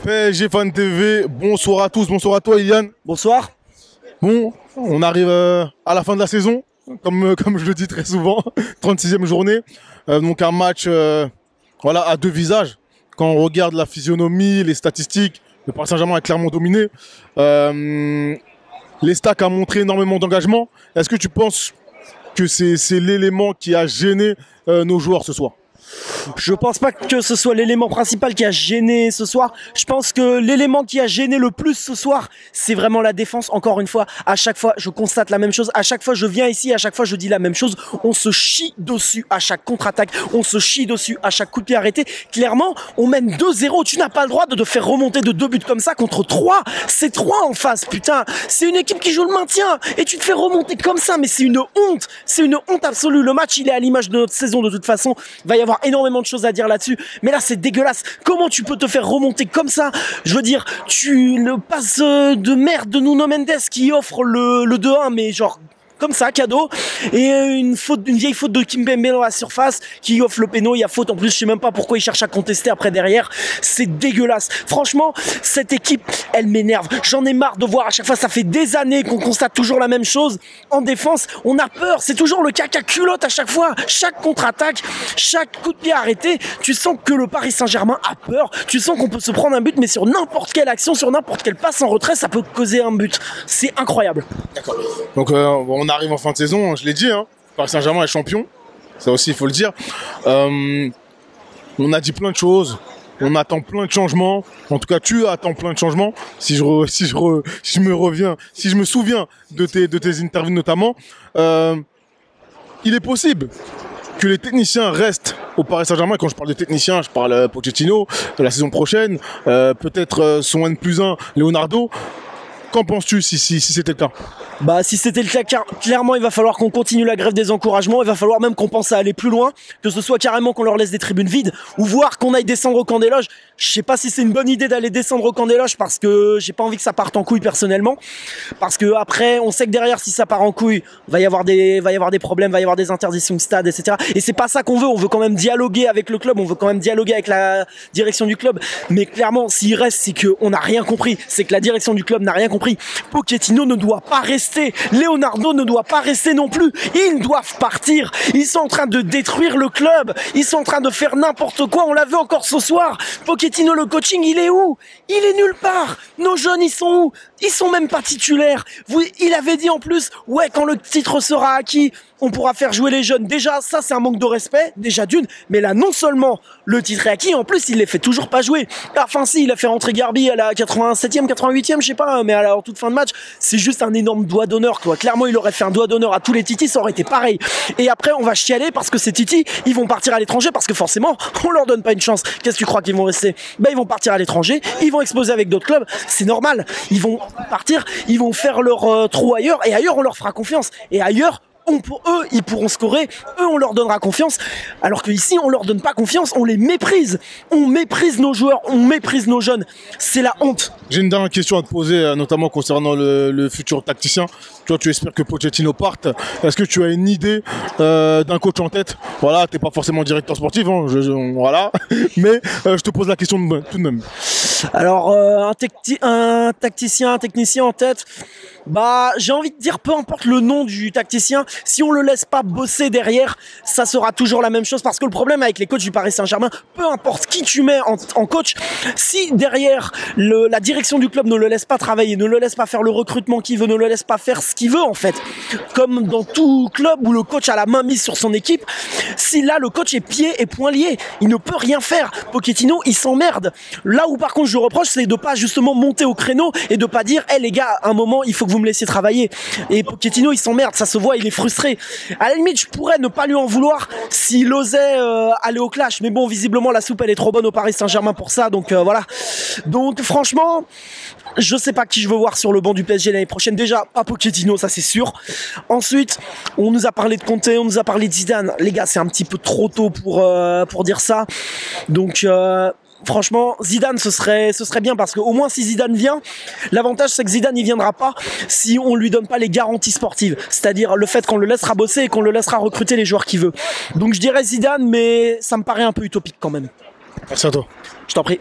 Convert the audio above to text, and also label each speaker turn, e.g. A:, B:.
A: PSG Fan TV, bonsoir à tous, bonsoir à toi Ilian.
B: Bonsoir.
A: Bon, on arrive à la fin de la saison, comme je le dis très souvent, 36e journée. Donc un match voilà, à deux visages. Quand on regarde la physionomie, les statistiques, le Paris Saint-Germain a clairement dominé. L'Estac a montré énormément d'engagement. Est-ce que tu penses que c'est l'élément qui a gêné nos joueurs ce soir ?
B: Je pense pas que ce soit l'élément principal qui a gêné ce soir. Je pense que l'élément qui a gêné le plus ce soir, c'est vraiment la défense. Encore une fois, à chaque fois, je constate la même chose. À chaque fois, je viens ici, à chaque fois, je dis la même chose. On se chie dessus à chaque contre-attaque. On se chie dessus à chaque coup de pied arrêté. Clairement, on mène 2-0. Tu n'as pas le droit de te faire remonter de 2 buts comme ça contre 3. C'est 3 en face, putain. C'est une équipe qui joue le maintien. Et tu te fais remonter comme ça. Mais c'est une honte. C'est une honte absolue. Le match, il est à l'image de notre saison de toute façon. Il va y avoir énormément de choses à dire là-dessus, mais là c'est dégueulasse. Comment tu peux te faire remonter comme ça? Je veux dire, tu le passes de merde de Nuno Mendes qui offre le 2-1, mais genre comme ça, cadeau, et une vieille faute de Kimpembe dans la surface qui offre le péno. Il y a faute en plus, je sais même pas pourquoi il cherche à contester après derrière. C'est dégueulasse. Franchement, cette équipe, elle m'énerve. J'en ai marre de voir à chaque fois, ça fait des années qu'on constate toujours la même chose. En défense, on a peur, c'est toujours le caca culotte à chaque fois. Chaque contre-attaque, chaque coup de pied arrêté, tu sens que le Paris Saint-Germain a peur. Tu sens qu'on peut se prendre un but, mais sur n'importe quelle action, sur n'importe quelle passe en retrait, ça peut causer un but. C'est incroyable. D'accord.
A: Donc on arrive en fin de saison, je l'ai dit, hein, Paris Saint-Germain est champion, ça aussi il faut le dire. On a dit plein de choses, on attend plein de changements, en tout cas tu attends plein de changements, si je me souviens de tes interviews notamment, il est possible que les techniciens restent au Paris Saint-Germain. Quand je parle de techniciens, je parle Pochettino, de la saison prochaine, peut-être son N+1, Leonardo. Qu'en penses-tu si c'était le cas ?
B: Bah si c'était le cas, clairement il va falloir qu'on continue la grève des encouragements, il va falloir même qu'on pense à aller plus loin, que ce soit carrément qu'on leur laisse des tribunes vides, ou voir qu'on aille descendre au camp des loges. Je sais pas si c'est une bonne idée d'aller descendre au camp des loges parce que j'ai pas envie que ça parte en couille personnellement, parce que après on sait que derrière si ça part en couille, va y avoir des problèmes, va y avoir des interdictions de stade, etc. Et c'est pas ça qu'on veut, on veut quand même dialoguer avec le club, on veut quand même dialoguer avec la direction du club, mais clairement s'il reste c'est qu'on n'a rien compris, c'est que la direction du club n'a rien compris. Pochettino ne doit pas rester. Leonardo ne doit pas rester non plus. Ils doivent partir. Ils sont en train de détruire le club. Ils sont en train de faire n'importe quoi. On l'a vu encore ce soir. Pochettino, le coaching, il est où? Il est nulle part. Nos jeunes, ils sont où? Ils sont même pas titulaires. Il avait dit en plus, ouais, quand le titre sera acquis, on pourra faire jouer les jeunes. Déjà, ça, c'est un manque de respect, déjà d'une. Mais là, non seulement le titre est acquis, en plus, il les fait toujours pas jouer. Enfin, si, il a fait rentrer Garbi à la 87e, 88e, je sais pas, mais en toute fin de match, c'est juste un énorme doigt d'honneur, quoi. Clairement, il aurait fait un doigt d'honneur à tous les titis, ça aurait été pareil. Et après, on va chialer parce que ces titis, ils vont partir à l'étranger parce que forcément, on leur donne pas une chance. Qu'est-ce que tu crois qu'ils vont rester? Ben, ils vont partir à l'étranger, ils vont exploser avec d'autres clubs, c'est normal. Ils vont partir, ils vont faire leur trou ailleurs, et ailleurs, on leur fera confiance. Et ailleurs, eux, ils pourront scorer, eux, on leur donnera confiance, alors qu'ici, on leur donne pas confiance, on les méprise. On méprise nos joueurs, on méprise nos jeunes. C'est la honte.
A: J'ai une dernière question à te poser, notamment concernant le futur tacticien. Toi, tu espères que Pochettino parte. Est-ce que tu as une idée d'un coach en tête? Voilà, t'es pas forcément directeur sportif, hein, voilà. Mais je te pose la question tout de même.
B: Alors, un tacticien, un technicien en tête, bah, j'ai envie de dire, peu importe le nom du tacticien, si on le laisse pas bosser derrière, ça sera toujours la même chose. Parce que le problème avec les coachs du Paris Saint-Germain, peu importe qui tu mets en coach, si derrière la direction du club ne le laisse pas travailler, ne le laisse pas faire le recrutement qu'il veut, ne le laisse pas faire ce qu'il veut en fait, comme dans tout club où le coach a la main mise sur son équipe, si là le coach est pieds et poings liés, il ne peut rien faire. Pochettino, il s'emmerde. Là où par contre je reproche, c'est de pas justement monter au créneau et de pas dire, les gars, à un moment il faut que vous me laissiez travailler. Et Pochettino, il s'emmerde, ça se voit, il est frustré. À la limite, je pourrais ne pas lui en vouloir s'il osait aller au clash, mais bon, visiblement la soupe elle est trop bonne au Paris Saint-Germain pour ça, donc voilà. Donc franchement, je sais pas qui je veux voir sur le banc du PSG l'année prochaine. Déjà, pas Pochettino, ça c'est sûr. Ensuite, on nous a parlé de Conte, on nous a parlé de Zidane. Les gars, c'est un petit peu trop tôt pour dire ça. Donc franchement, Zidane, ce serait bien parce que au moins si Zidane vient, l'avantage c'est que Zidane il viendra pas si on lui donne pas les garanties sportives, c'est-à-dire le fait qu'on le laissera bosser et qu'on le laissera recruter les joueurs qu'il veut. Donc je dirais Zidane, mais ça me paraît un peu utopique quand même.
A: Merci à toi.
B: Je t'en prie.